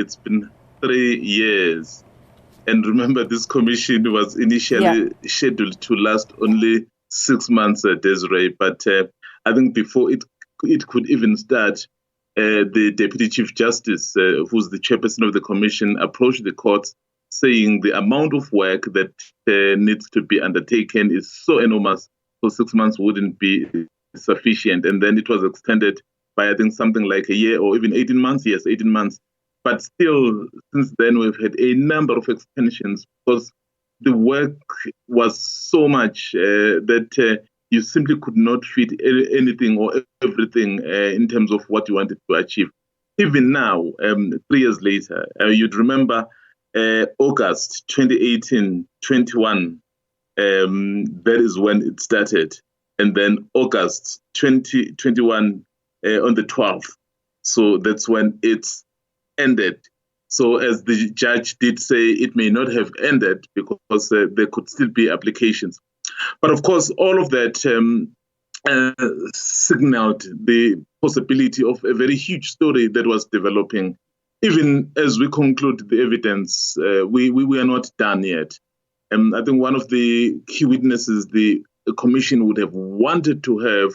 it's been 3 years. And remember, this commission was initially scheduled to last only 6 months, Desiree. But I think before it could even start, the Deputy Chief Justice, who's the chairperson of the commission, approached the courts saying the amount of work that needs to be undertaken is so enormous, so 6 months wouldn't be sufficient. And then it was extended by, I think, something like a year or even 18 months. Yes, 18 months. But still, since then, we've had a number of extensions because the work was so much that you simply could not fit anything or everything in terms of what you wanted to achieve. Even now, 3 years later, you'd remember August 2018, 21, that is when it started. And then August 2021 on the 12th. So that's when it's ended. So as the judge did say, it may not have ended because there could still be applications. But of course, all of that signaled the possibility of a very huge story that was developing. Even as we conclude the evidence, we are not done yet. I think one of the key witnesses the commission would have wanted to have,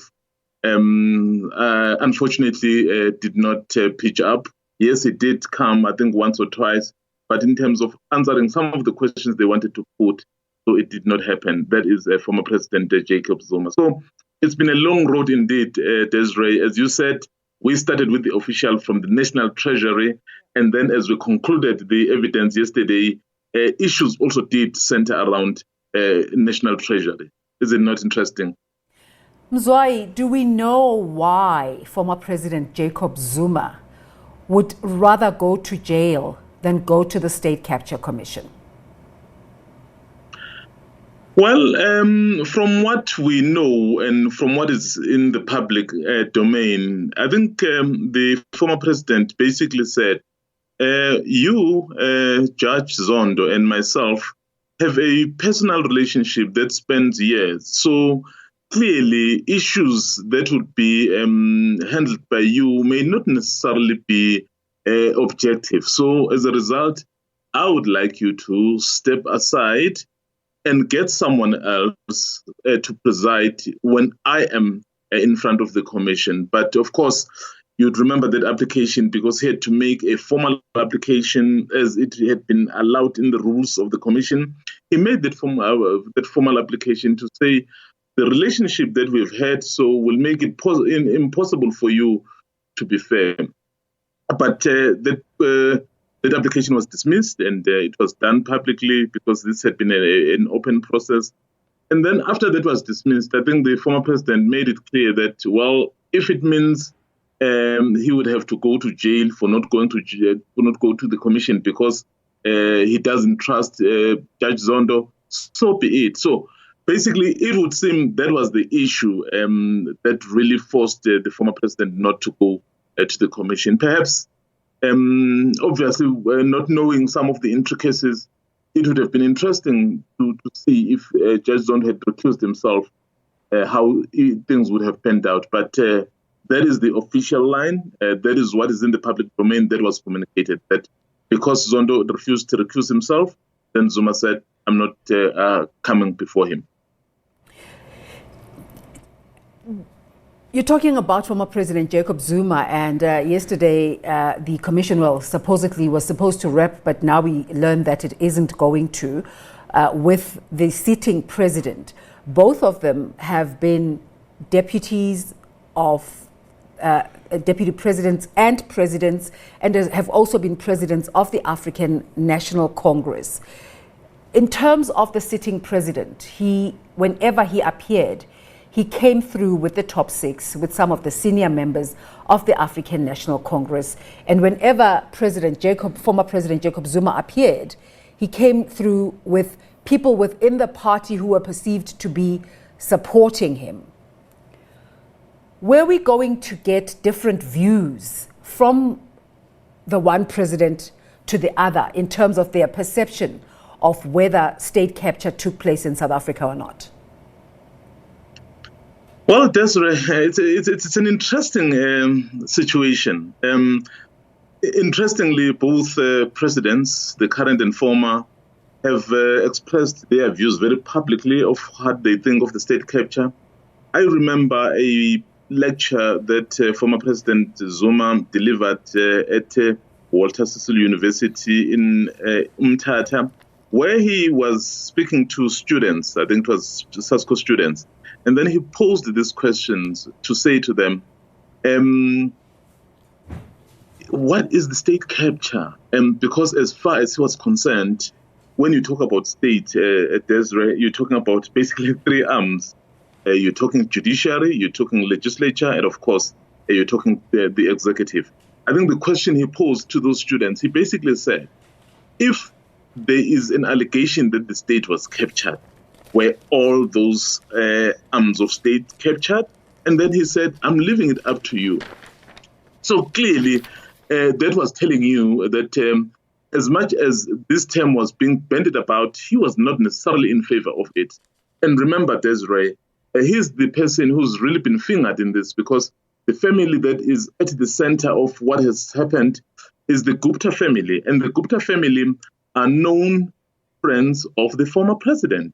unfortunately, did not pitch up. Yes, it did come, I think, once or twice, but in terms of answering some of the questions they wanted to put, so it did not happen. That is former President Jacob Zuma. So it's been a long road indeed, Desiree. As you said, we started with the official from the National Treasury, and then as we concluded the evidence yesterday, issues also did center around National Treasury. Is it not interesting? Mzwai, do we know why former President Jacob Zuma would rather go to jail than go to the State Capture Commission? Well, from what we know and from what is in the public domain, I think the former president basically said, you, Judge Zondo, and myself have a personal relationship that spans years. So clearly, issues that would be handled by you may not necessarily be objective. So as a result, I would like you to step aside and get someone else to preside when I am in front of the commission. But of course, you'd remember that application because he had to make a formal application as it had been allowed in the rules of the commission. He made that formal application to say the relationship that we've had so will make it impossible for you to be fair. But that application was dismissed and it was done publicly because this had been an open process. And then after that was dismissed, I think the former president made it clear that, well, if it means he would have to go to jail for not going to jail, for not go to the commission because he doesn't trust Judge Zondo, so be it. So basically, it would seem that was the issue that really forced the former president not to go to the commission. Perhaps, obviously, not knowing some of the intricacies, it would have been interesting to see if Judge Zondo had recused himself, how things would have panned out. But that is the official line. That is what is in the public domain that was communicated. That because Zondo refused to recuse himself, then Zuma said, I'm not coming before him. You're talking about former President Jacob Zuma, and yesterday the commission, supposedly was supposed to rep, but now we learned that it isn't going to, with the sitting president. Both of them have been deputies of deputy presidents, and have also been presidents of the African National Congress. In terms of the sitting president, whenever he appeared, he came through with the top six, with some of the senior members of the African National Congress. And whenever former President Jacob Zuma appeared, he came through with people within the party who were perceived to be supporting him. Were we going to get different views from the one president to the other in terms of their perception of whether state capture took place in South Africa or not? Well, Desiree, it's an interesting situation. Interestingly, both presidents, the current and former, have expressed their views very publicly of what they think of the state capture. I remember a lecture that former President Zuma delivered at Walter Cecil University in Umtata, where he was speaking to students, I think it was SASCO students, and then he posed these questions to say to them, what is the state capture? Because as far as he was concerned, when you talk about state, Desiree, you're talking about basically three arms. You're talking judiciary, you're talking legislature, and of course, you're talking the executive. I think the question he posed to those students, he basically said, if there is an allegation that the state was captured, were all those arms of state captured? And then he said, I'm leaving it up to you. So clearly, that was telling you that as much as this term was being bandied about, he was not necessarily in favor of it. And remember, Desiree, he's the person who's really been fingered in this, because the family that is at the center of what has happened is the Gupta family. And the Gupta family are known friends of the former president.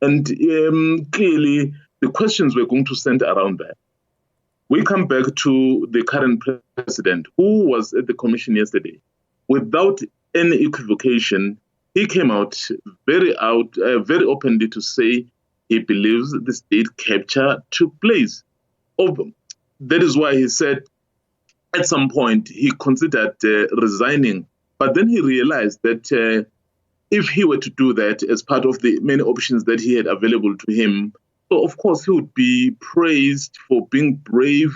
And clearly, the questions were going to center around that. We come back to the current president, who was at the commission yesterday. Without any equivocation, he came out very openly to say he believes the state capture took place. That is why he said at some point he considered resigning, but then he realized that if he were to do that as part of the many options that he had available to him, so of course he would be praised for being brave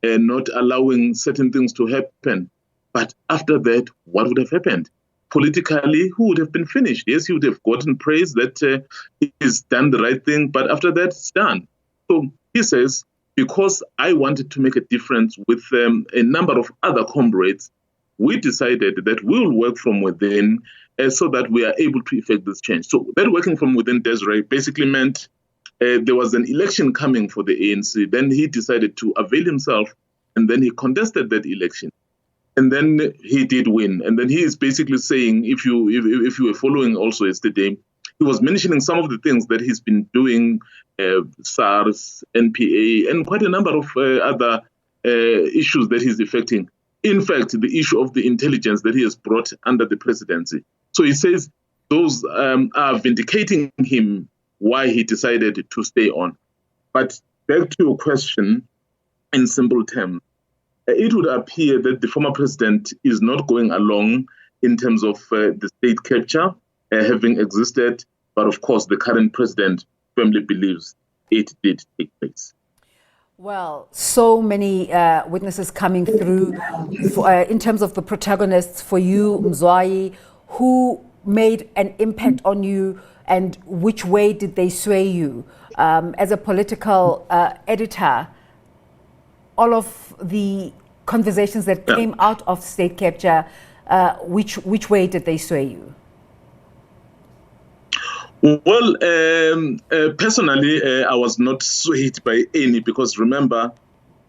and not allowing certain things to happen. But after that, what would have happened? Politically, who would have been finished? Yes, he would have gotten praise that he's done the right thing, but after that, it's done. So he says, because I wanted to make a difference with a number of other comrades, we decided that we'll work from within so that we are able to effect this change. So that working from within, Desiree, basically meant there was an election coming for the ANC. Then he decided to avail himself, and then he contested that election. And then he did win. And then he is basically saying, if you were following also yesterday, he was mentioning some of the things that he's been doing, SARS, NPA, and quite a number of other issues that he's effecting. In fact, the issue of the intelligence that he has brought under the presidency. So he says those are vindicating him why he decided to stay on. But back to your question, in simple terms, it would appear that the former president is not going along in terms of the state capture having existed, but of course the current president firmly believes it did take place. Well, so many witnesses coming through in terms of the protagonists for you, Mzwai, who made an impact on you and which way did they sway you? As a political editor, all of the conversations that came out of state capture, which way did they sway you? Well, personally, I was not swayed by any, because remember,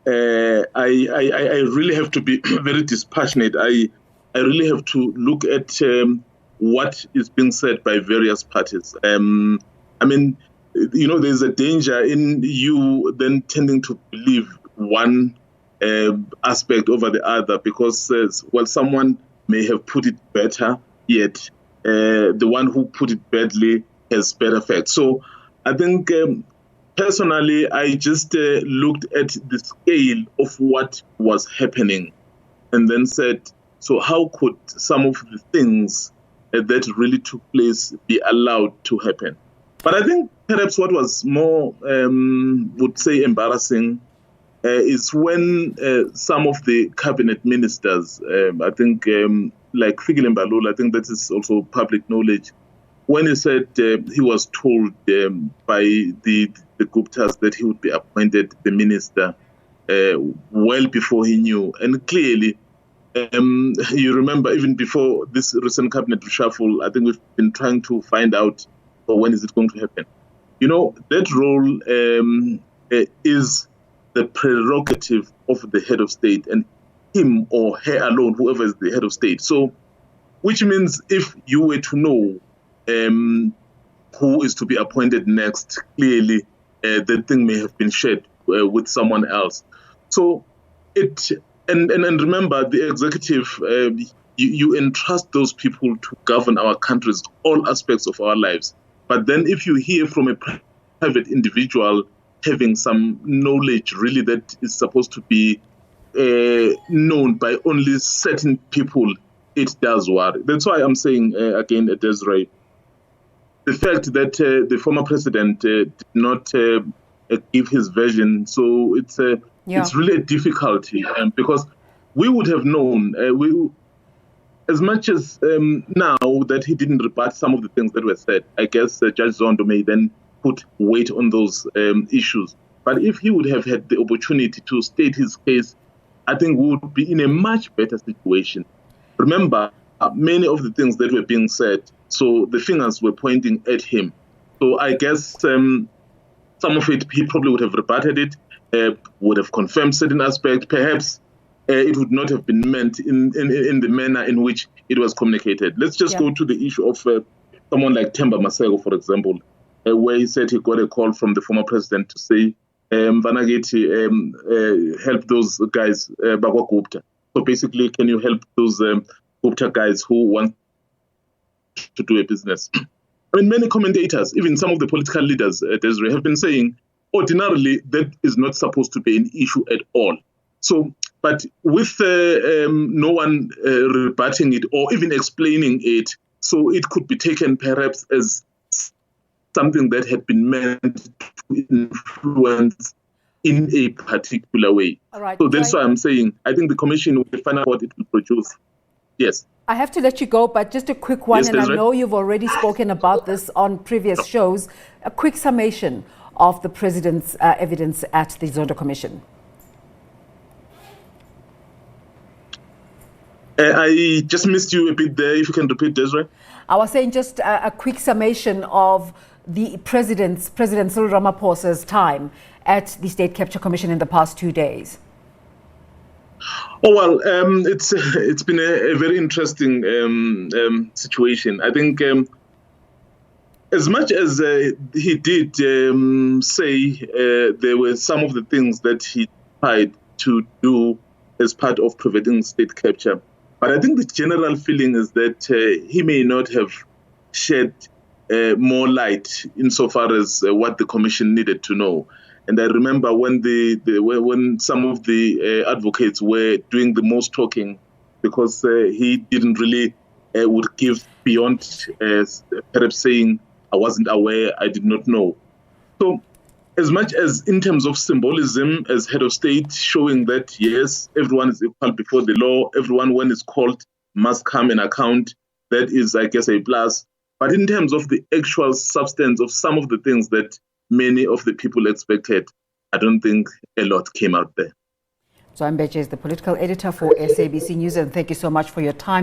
I really have to be very dispassionate. I really have to look at what is being said by various parties. I mean, you know, there's a danger in you then tending to believe one aspect over the other, because, well, someone may have put it better, yet the one who put it badly has better facts. So I think personally, I just looked at the scale of what was happening and then said, so how could some of the things that really took place be allowed to happen? But I think perhaps what was more, would say, embarrassing is when some of the cabinet ministers, I think like Fikile Mbalula, I think that is also public knowledge, when he said he was told by the Guptas that he would be appointed the minister well before he knew. And clearly, you remember, even before this recent cabinet reshuffle, I think we've been trying to find out when is it going to happen. You know, that role is the prerogative of the head of state. And him or her alone, whoever is the head of state. So, which means if you were to know who is to be appointed next, clearly the thing may have been shared with someone else. So and remember, the executive, you entrust those people to govern our countries, all aspects of our lives. But then if you hear from a private individual having some knowledge really that is supposed to be known by only certain people, it does worry. That's why I'm saying again, Desiree, the fact that the former president did not give his version, so it's really a difficulty because we would have known, as much as now that he didn't rebut some of the things that were said. I guess Judge Zondo may then put weight on those issues. But if he would have had the opportunity to state his case, I think we would be in a much better situation. Remember, many of the things that were being said, so the fingers were pointing at him. So I guess some of it, he probably would have rebutted it, would have confirmed certain aspects. Perhaps it would not have been meant in the manner in which it was communicated. Let's just go to the issue of someone like Themba Maseko, for example, where he said he got a call from the former president to say, Vanageti, help those guys, Bagwa Gupta. So basically, can you help those Gupta guys who want to do a business? I mean, many commentators, even some of the political leaders, Desiree, have been saying, ordinarily, that is not supposed to be an issue at all. So, but with no one rebutting it or even explaining it, so it could be taken perhaps as something that had been meant to influence in a particular way. All right. So that's why I'm saying I think the commission will find out what it will produce. Yes. I have to let you go, but just a quick one, and I know you've already spoken about this on previous shows. A quick summation of the president's evidence at the Zondo Commission. I just missed you a bit there. If you can repeat, Desiree. I was saying just a quick summation of the President Cyril Ramaphosa's time at the State Capture Commission in the past 2 days. Oh, well, it's been a very interesting situation. I think as much as he did say there were some of the things that he tried to do as part of preventing state capture, but I think the general feeling is that he may not have shed more light insofar as what the commission needed to know. And I remember when when some of the advocates were doing the most talking, because he didn't really would give beyond perhaps saying, I wasn't aware, I did not know. So as much as in terms of symbolism as head of state, showing that, yes, everyone is equal before the law, everyone when it's called must come and account, that is, I guess, a plus. But in terms of the actual substance of some of the things that many of the people expected, I don't think a lot came out there. Mzwandile Mbeje is the political editor for SABC News, and thank you so much for your time.